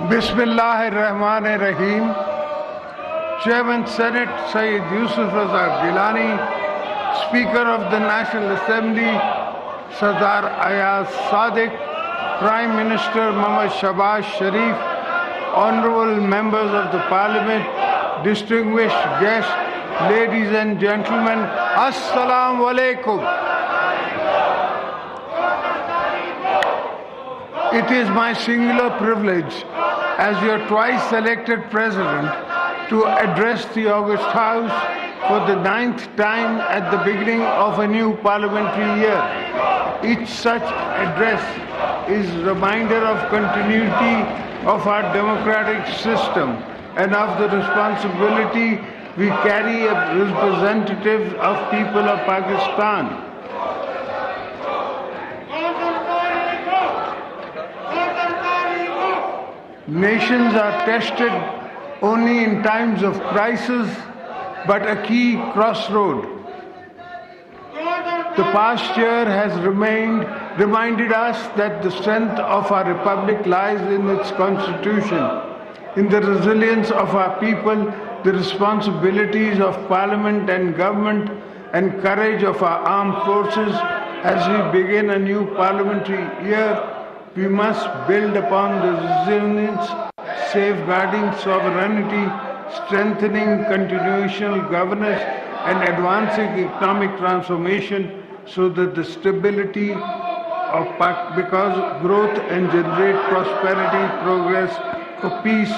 Bismillahir-Rahmanir-Rahim. Chairman Senate Sayyid Yusuf Raza Gilani, Speaker of the National Assembly Sardar Ayaz Sadiq, Prime Minister Muhammad Shahbaz Sharif, Honorable Members of the Parliament, distinguished guests, ladies and gentlemen, Assalamu alaikum. It is my singular privilege as your twice elected President to address the August House for the 9th time at the beginning of a new parliamentary year. Each such address is a reminder of continuity of our democratic system and of the responsibility we carry as representatives of people of Pakistan. Nations are tested only in times of crisis, but a key crossroad. The past year has reminded us that the strength of our republic lies in its constitution, in the resilience of our people, the responsibilities of parliament and government, and courage of our armed forces. As we begin a new parliamentary year, we must build upon the resilience, safeguarding sovereignty, strengthening constitutional governance, and advancing economic transformation so that the stability of because growth and generate prosperity, progress, for peace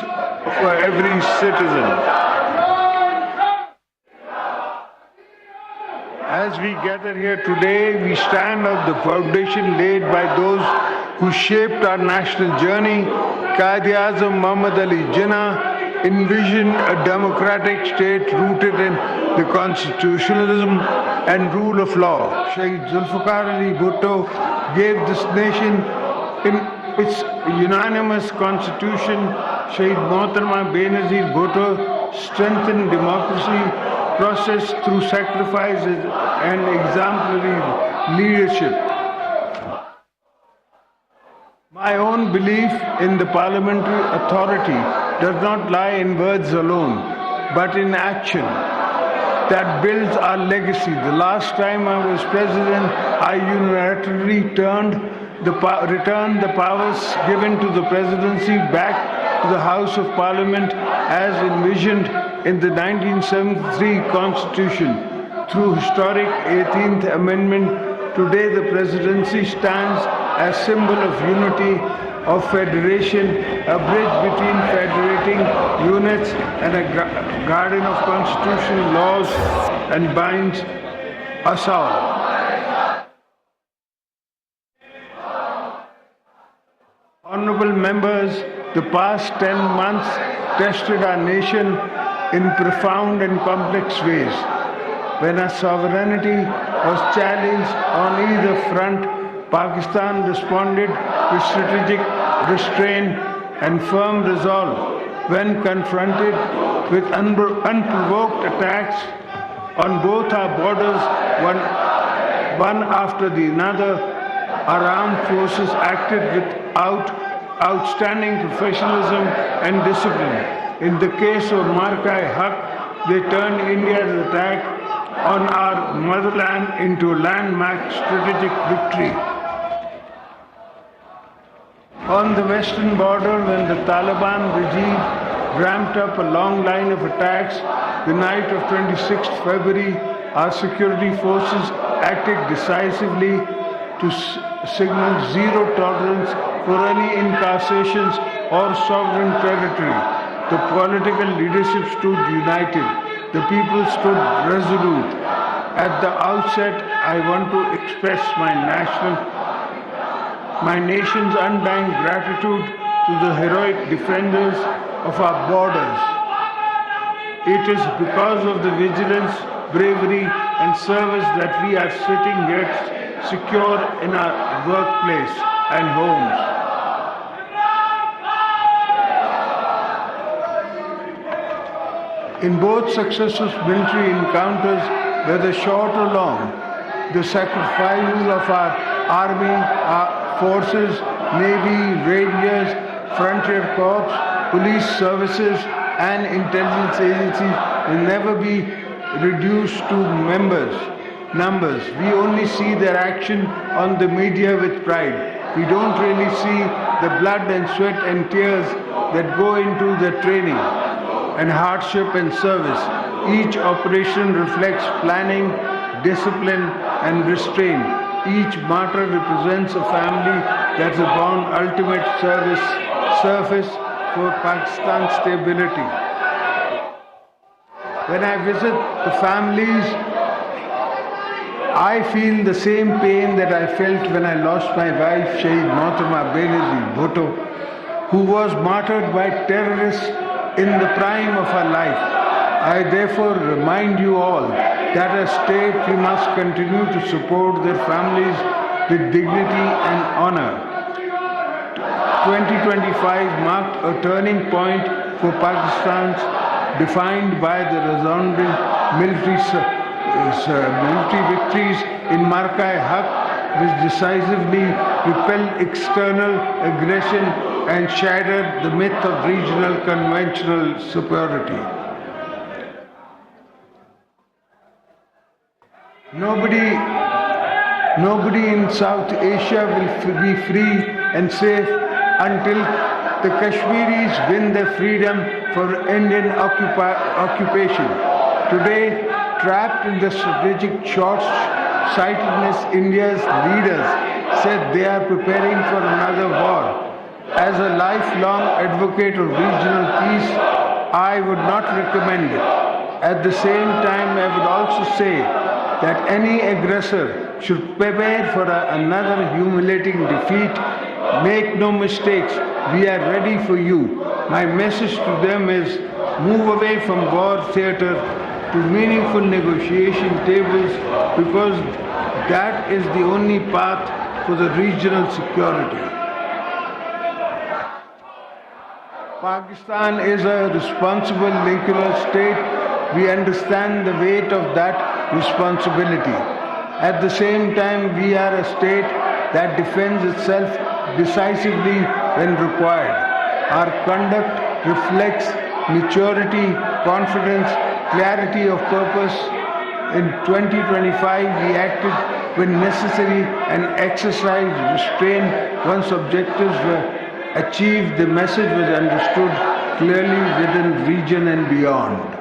for every citizen. As we gather here today, we stand on the foundation laid by those who shaped our national journey. Quaid-e-Azam Muhammad Ali Jinnah envisioned a democratic state rooted in the constitutionalism and rule of law. Shaheed Zulfikar Ali Bhutto gave this nation in its unanimous constitution. Shaheed Mohtarama Benazir Bhutto strengthened democracy process through sacrifices and exemplary leadership. My own belief in the parliamentary authority does not lie in words alone, but in action that builds our legacy. The last time I was president, I unilaterally returned the powers given to the presidency back to the House of Parliament as envisioned in the 1973 Constitution. Through historic 18th Amendment, today the presidency stands as symbol of unity, of federation, a bridge between federating units and a guardian of constitutional laws, and binds us all. Honorable members, the past 10 months tested our nation in profound and complex ways. When our sovereignty was challenged on either front, Pakistan responded with strategic restraint and firm resolve. When confronted with unprovoked attacks on both our borders, one after the other, our armed forces acted with outstanding professionalism and discipline. In the case of Marka-e-Haq, they turned India's attack on our motherland into a landmark strategic victory. On the western border, when the Taliban regime ramped up a long line of attacks, the night of 26th February, our security forces acted decisively to signal zero tolerance for any incursions or sovereign territory. The political leadership stood united. The people stood resolute. At the outset, I want to express my nation's undying gratitude to the heroic defenders of our borders. It is because of the vigilance, bravery, and service that we are sitting here secure in our workplace and homes. In both successive military encounters, whether short or long, the sacrifices of our army, our forces, navy, rangers, front volunteer corps, police services and intelligence agencies will never be reduced to numbers. We only see their action on the media with pride. We don't really see the blood and sweat and tears that go into their training and hardship and service. Each operation reflects planning, discipline and restraint. Each martyr represents a family that's upon ultimate service for Pakistan's stability. When I visit the families, I feel the same pain that I felt when I lost my wife, Shaheed Mohtarma Benazir Bhutto, who was martyred by terrorists in the prime of her life. I therefore remind you all that as state we must continue to support their families with dignity and honor. 2025 marked a turning point for Pakistan, defined by the resounding military victories in Marka-e-Haq, which decisively repelled external aggression and shattered the myth of regional conventional superiority. Nobody in South Asia will be free and safe until the Kashmiris win their freedom for Indian occupation. Today, trapped in the strategic short-sightedness, India's leaders said they are preparing for another war. As a lifelong advocate of regional peace, I would not recommend it. At the same time, I would also say that any aggressor should prepare for another humiliating defeat. Make no mistakes, we are ready for you. My message to them is move away from war theatre to meaningful negotiation tables, because that is the only path for the regional security. Pakistan is a responsible lingual state. We understand the weight of that responsibility. At the same time, we are a state that defends itself decisively when required. Our conduct reflects maturity, confidence, clarity of purpose. In 2025, we acted when necessary and exercised restraint once objectives were achieved. The message was understood clearly within region and beyond.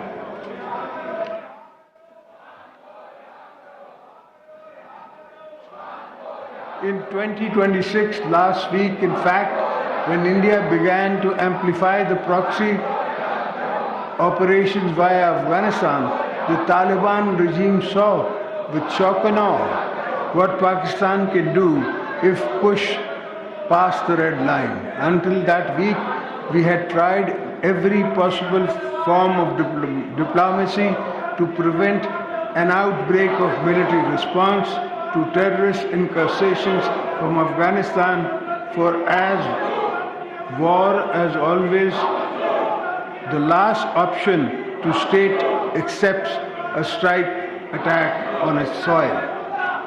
In 2026, last week, in fact, when India began to amplify the proxy operations via Afghanistan, the Taliban regime saw with shock and awe what Pakistan can do if pushed past the red line. Until that week, we had tried every possible form of diplomacy to prevent an outbreak of military response to terrorist incursions from Afghanistan, for as war, as always, the last option to state accepts a strike attack on its soil.